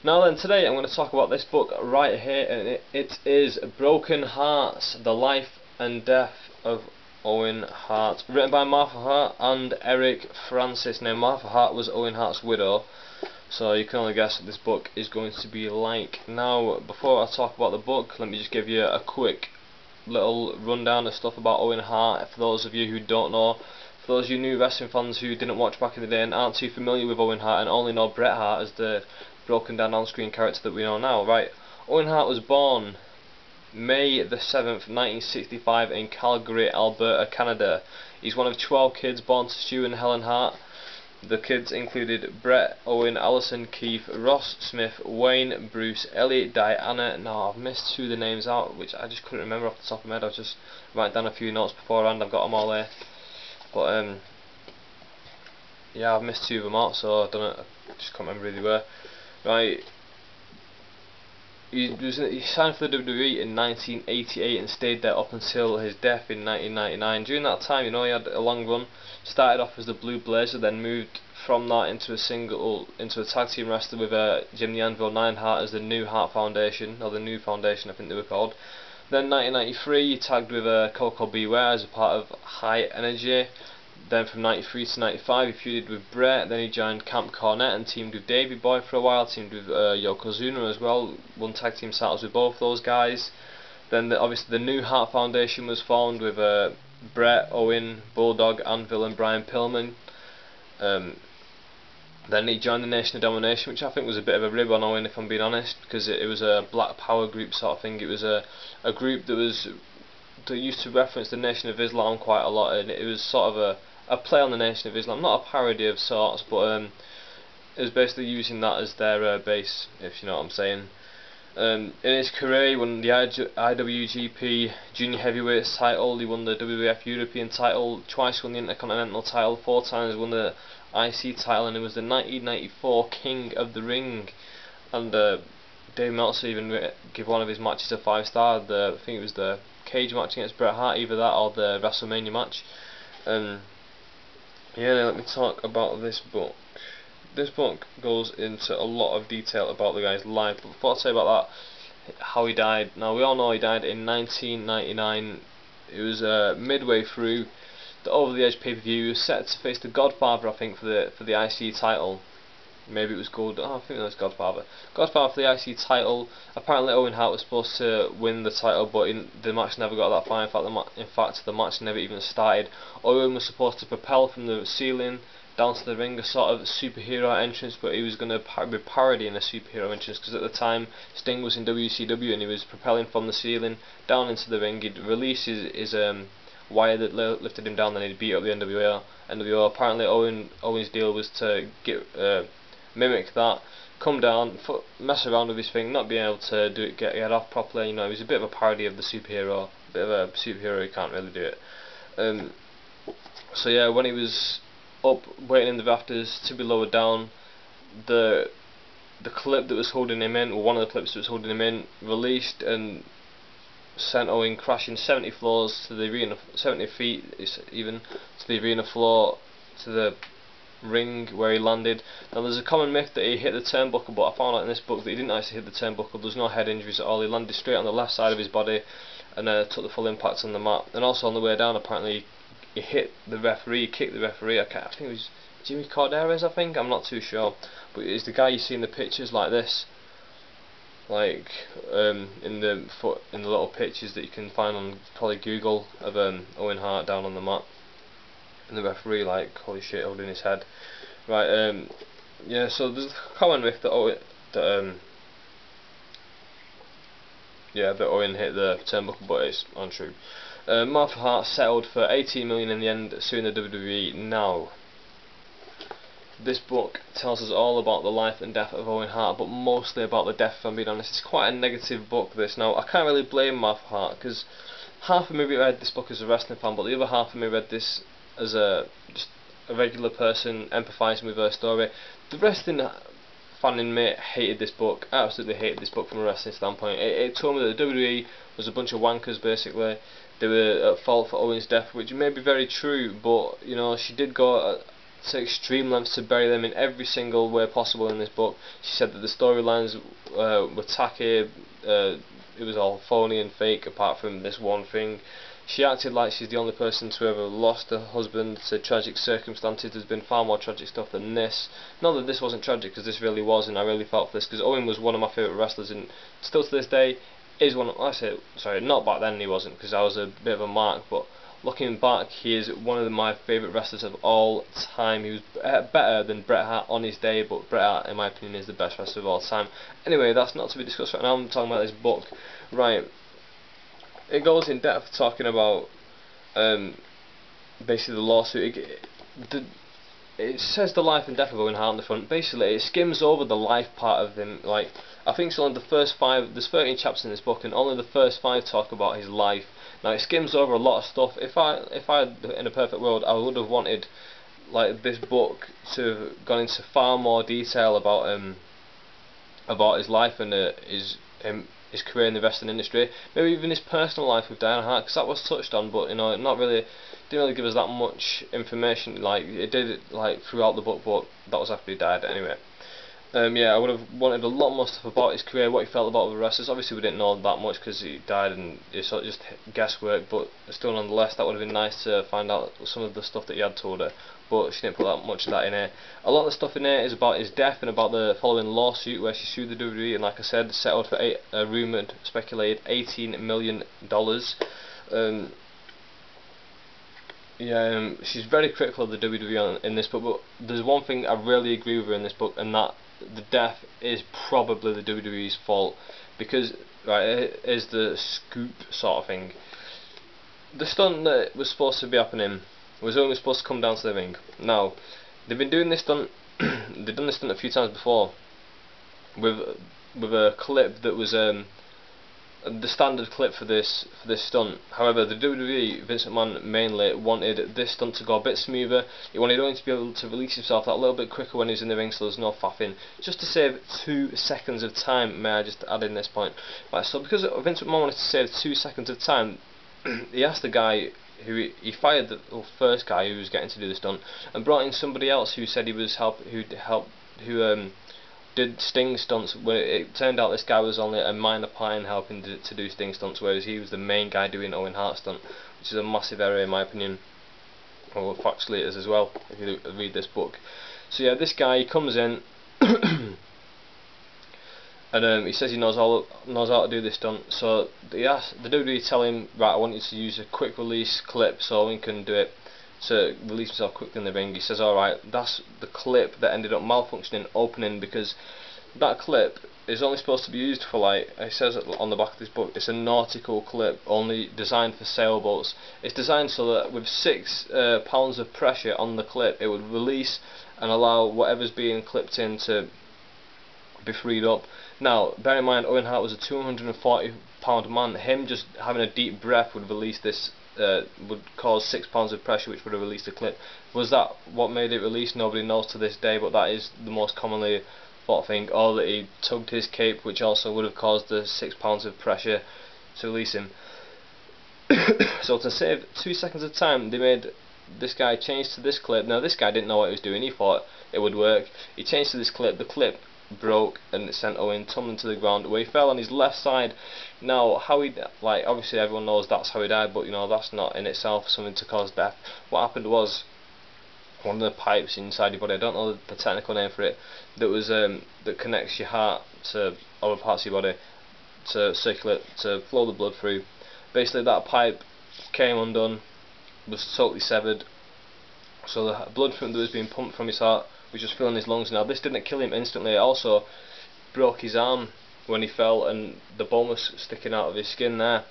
Now then, today I'm going to talk about this book right here, and it is Broken Hearts, The Life and Death of Owen Hart, written by Martha Hart and Eric Francis. Now, Martha Hart was Owen Hart's widow, so you can only guess what this book is going to be like. Now, before I talk about the book, let me just give you a quick little rundown of stuff about Owen Hart, for those of you who don't know. For those of you new wrestling fans who didn't watch back in the day and aren't too familiar with Owen Hart and only know Bret Hart as the broken down on-screen character that we know now, right? Owen Hart was born May the 7th, 1965 in Calgary, Alberta, Canada. He's one of 12 kids born to Stu and Helen Hart. The kids included Brett, Owen, Allison, Keith, Ross, Smith, Wayne, Bruce, Elliot, Diana. Now I've missed two of the names out, which I just couldn't remember off the top of my head. I was just writing down a few notes beforehand. I've got them all there, but yeah, I've missed two of them out, so I don't know. I just can't remember who they were. Right. He signed for the WWE in 1988 and stayed there up until his death in 1999. During that time, you know, he had a long run. Started off as the Blue Blazer, then moved from that into a tag team wrestler with Jim the Anvil Neidhart as the New Hart Foundation, or the New Foundation, I think they were called. Then 1993, he tagged with Coco Beware as a part of High Energy. Then from 93 to 95 he feuded with Bret, then he joined Camp Cornette and teamed with Davey Boy for a while, teamed with Yokozuna as well, won tag team titles with both those guys. Then obviously the New Hart Foundation was formed with Bret, Owen, Bulldog, Anvil and Brian Pillman. Then he joined the Nation of Domination, which I think was a bit of a rib on Owen, if I'm being honest, because it was a black power group sort of thing. It was a group that used to reference the Nation of Islam quite a lot, and it was sort of a play on the Nation of Islam, not a parody of sorts, but it was basically using that as their base, if you know what I'm saying. In his career, he won the IWGP Junior Heavyweight title, he won the WWF European title, twice won the Intercontinental title, 4 times won the IC title, and he was the 1994 King of the Ring. And Dave Meltzer even gave one of his matches a 5-star. I think it was the cage match against Bret Hart, either that or the WrestleMania match. Yeah, let me talk about this book. This book goes into a lot of detail about the guy's life, but before I say about that, how he died. Now we all know he died in 1999. It was midway through the Over the Edge pay-per-view. He was set to face the Godfather, I think, for the IC title. Maybe it was Gold. Oh, I think it was Godfather. Godfather for the IC title. Apparently, Owen Hart was supposed to win the title, but the match never got that far. In fact, the match never even started. Owen was supposed to propel from the ceiling down to the ring, a sort of superhero entrance, but he was going to be parodying a superhero entrance, because at the time Sting was in WCW and he was propelling from the ceiling down into the ring. He'd release his wire that lifted him down, then he'd beat up the NWO. Apparently, Owen's deal was to mimic that, come down, mess around with his thing, not being able to do it, get off properly. You know, he was a bit of a parody of the superhero, a bit of a superhero who can't really do it. So yeah, when he was up waiting in the rafters to be lowered down, the clip that was holding him in, or one of the clips that was holding him in, released and sent Owen crashing 70 floors to the arena, 70 feet even to the arena floor, to the ring where he landed. Now there's a common myth that he hit the turnbuckle, but I found out in this book that he didn't actually hit the turnbuckle. There's no head injuries at all. He landed straight on the left side of his body and took the full impact on the mat. And also on the way down, apparently he hit the referee, kicked the referee. I think it was Jimmy Corderas, I think, I'm not too sure, but it's the guy you see in the pictures like this, like in the little pictures that you can find on probably Google of Owen Hart down on the mat, and the referee, like, holy shit, holding his head. Right, yeah, so there's a common myth that Owen hit the turnbuckle, but it's untrue. Martha Hart settled for 18 million in the end, suing the WWE. Now, this book tells us all about the life and death of Owen Hart, but mostly about the death, if I'm being honest. It's quite a negative book, this. Now, I can't really blame Martha Hart, because half of me read this book as a wrestling fan, but the other half of me read this as just a regular person empathising with her story. The wrestling fan in me hated this book. I absolutely hated this book from a wrestling standpoint. It told me that the WWE was a bunch of wankers, basically. They were at fault for Owen's death, which may be very true, but you know, she did go to extreme lengths to bury them in every single way possible in this book. She said that the storylines were tacky, it was all phony and fake apart from this one thing. She acted like she's the only person to ever lost her husband to tragic circumstances. There's been far more tragic stuff than this. Not that this wasn't tragic, because this really was, and I really felt for this, because Owen was one of my favourite wrestlers, and still to this day is one of, I say, sorry, not back then he wasn't, because I was a bit of a mark, but looking back, he is one of my favourite wrestlers of all time. He was better than Bret Hart on his day, but Bret Hart, in my opinion, is the best wrestler of all time. Anyway, that's not to be discussed right now. I'm talking about this book. Right, it goes in depth talking about basically the lawsuit. It says the life and death of Owen Hart on the front. Basically, it skims over the life part of him. Like, I think it's only the first 5. There's 13 chapters in this book, and only the first 5 talk about his life. Now, it skims over a lot of stuff. If I in a perfect world, I would have wanted like this book to have gone into far more detail about his life and his career in the wrestling industry. Maybe even his personal life with Diana Hart, because that was touched on, but you know, not really. Didn't really give us that much information. Like it did, like throughout the book, but that was after he died anyway. Yeah, I would have wanted a lot more stuff about his career, what he felt about the wrestlers. Obviously, we didn't know that much because he died, and it's sort of just guesswork. But still, nonetheless, that would have been nice to find out some of the stuff that he had told her. But she didn't put that much of that in here. A lot of the stuff in here is about his death and about the following lawsuit where she sued the WWE, and like I said, settled for a rumoured, speculated $18 million. Yeah, she's very critical of the WWE in this book, but there's one thing I really agree with her in this book, and that the death is probably the WWE's fault, because right, it is the scoop sort of thing. The stunt that was supposed to be happening was only supposed to come down to the ring. Now, they've been doing this stunt. They've done this stunt a few times before with a clip that was the standard clip for this stunt. However, the WWE, Vince McMahon mainly, wanted this stunt to go a bit smoother. He wanted Owen to be able to release himself that little bit quicker when he was in the ring, so there's no faffing. Just to save 2 seconds of time, may I just add in this point. Right, so because Vince McMahon wanted to save 2 seconds of time, he asked the guy who he fired the first guy who was getting to do the stunt, and brought in somebody else who said he was who did sting stunts. Where it turned out this guy was only a minor pine helping to do sting stunts, whereas he was the main guy doing Owen Hart stunt, which is a massive error in my opinion. Well, factually it is as well if you read this book. So yeah, this guy, he comes in and he says he knows how to do this stunt. So the WWE tell him, right, I want you to use a quick release clip so Owen can do it to release himself quickly in the ring. He says, alright, that's the clip that ended up malfunctioning opening, because that clip is only supposed to be used for, like it says on the back of this book, it's a nautical clip only designed for sailboats. It's designed so that with 6 pounds of pressure on the clip, it would release and allow whatever's being clipped in to be freed up. Now, bear in mind, Owen Hart was a 240-pound man. Him just having a deep breath would release this. Would cause 6 pounds of pressure, which would have released the clip. Was that what made it release? Nobody knows to this day, but that is the most commonly thought thing. Or that he tugged his cape, which also would have caused the 6 pounds of pressure to release him. So to save 2 seconds of time, they made this guy change to this clip. Now this guy didn't know what he was doing. He thought it would work. He changed to this clip. The clip broke and it sent Owen tumbling to the ground, where he fell on his left side. Now, how he, like, obviously everyone knows that's how he died, but you know, that's not in itself something to cause death. What happened was, one of the pipes inside your body, I don't know the technical name for it, that was that connects your heart to other parts of your body to circulate, to flow the blood through. Basically that pipe came undone, was totally severed, so the blood that was being pumped from his heart was just filling his lungs. Now this didn't kill him instantly, it also broke his arm when he fell, and the bone was sticking out of his skin there.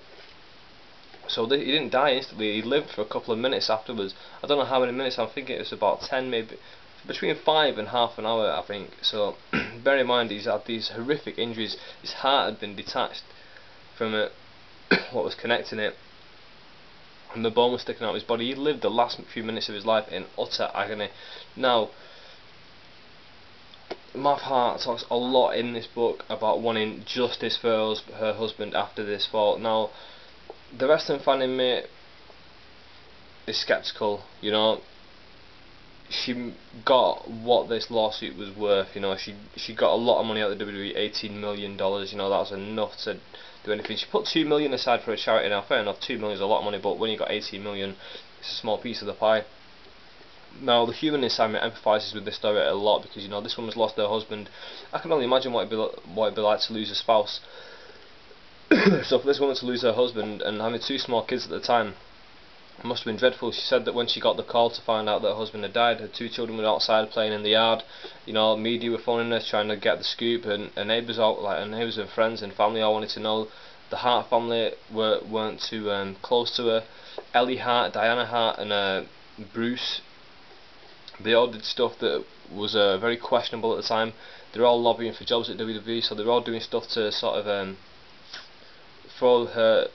So he didn't die instantly, he lived for a couple of minutes afterwards. I don't know how many minutes, I'm thinking it was about 10, maybe between 5 and half an hour, I think. So bear in mind, he's had these horrific injuries. His heart had been detached from what was connecting it, and the bone was sticking out of his body. He lived the last few minutes of his life in utter agony. Now, Martha Hart talks a lot in this book about wanting justice for her husband after this fall. Now, the wrestling fan in me is skeptical, you know. she got what this lawsuit was worth. You know, she got a lot of money out of the WWE, $18 million. You know, that was enough to do anything. She put $2 million aside for a charity. Now, fair enough, $2 million is a lot of money, but when you got $18 million, it's a small piece of the pie. Now, the human inside me empathises with this story a lot, because you know this woman's lost her husband. I can only imagine what it'd be like to lose a spouse. So for this woman to lose her husband and having 2 small kids at the time, it must have been dreadful. She said that when she got the call to find out that her husband had died, her 2 children were outside playing in the yard. You know, media were phoning her trying to get the scoop, and her neighbours out, like her neighbours and friends and family, all wanted to know. The Hart family weren't too close to her. Ellie Hart, Diana Hart, and Bruce, they all did stuff that was very questionable at the time. They're all lobbying for jobs at WWE, so they're all doing stuff to sort of throw her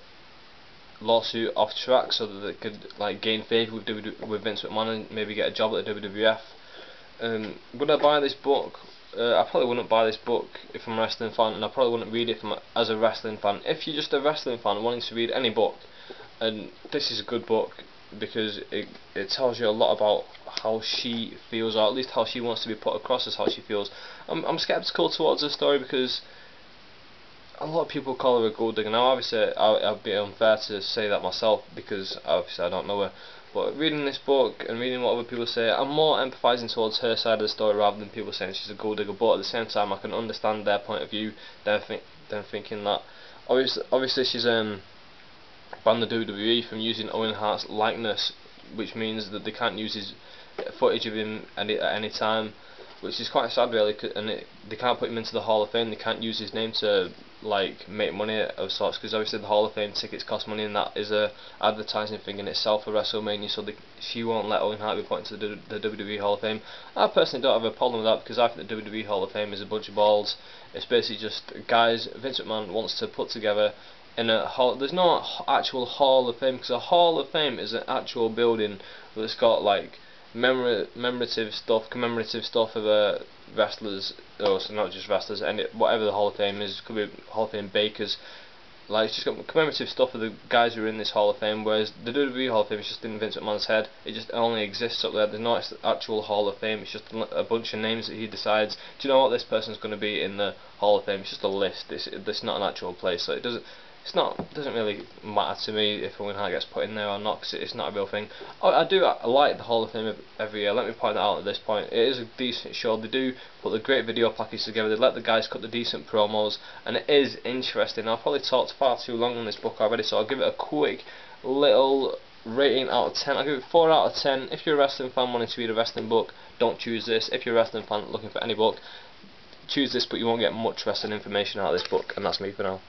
lawsuit off track, so that they could like gain favour with Vince McMahon and maybe get a job at the WWF. Would I buy this book? I probably wouldn't buy this book if I'm a wrestling fan, and I probably wouldn't read it as a wrestling fan. If you're just a wrestling fan wanting to read any book, and this is a good book, because it tells you a lot about how she feels, or at least how she wants to be put across as how she feels. I'm skeptical towards the story, because a lot of people call her a gold digger. Now obviously I'd be unfair to say that myself, because obviously I don't know her, but reading this book and reading what other people say, I'm more empathising towards her side of the story rather than people saying she's a gold digger. But at the same time, I can understand their point of view. They're thinking that obviously she's banned the WWE from using Owen Hart's likeness, which means that they can't use his footage of him at any time, which is quite sad really. And they can't put him into the Hall of Fame. They can't use his name to like make money of sorts, because obviously the Hall of Fame tickets cost money, and that is a advertising thing in itself for WrestleMania. So she won't let Owen Hart be put into the WWE Hall of Fame. I personally don't have a problem with that, because I think the WWE Hall of Fame is a bunch of balls. It's basically just guys Vince McMahon wants to put together in a hall. There's no actual Hall of Fame, because a Hall of Fame is an actual building that's got like commemorative stuff of wrestlers, or so not just wrestlers, and whatever the Hall of Fame is. Could be Hall of Fame bakers. Like, it's just got commemorative stuff of the guys who are in this Hall of Fame, whereas the WWE Hall of Fame is just in Vince McMahon's head. It just only exists up there. There's no actual Hall of Fame. It's just a bunch of names that he decides, do you know what, this person's going to be in the Hall of Fame. It's just a list. It's not an actual place, so it doesn't really matter to me if Owen Hart gets put in there or not, because it's not a real thing. I like the Hall of Fame every year. Let me point that out at this point. It is a decent show. They do put the great video package together. They let the guys cut the decent promos, and it is interesting. I've probably talked far too long on this book already, so I'll give it a quick little rating out of 10. I'll give it 4 out of 10. If you're a wrestling fan wanting to read a wrestling book, don't choose this. If you're a wrestling fan looking for any book, choose this, but you won't get much wrestling information out of this book. And that's me for now.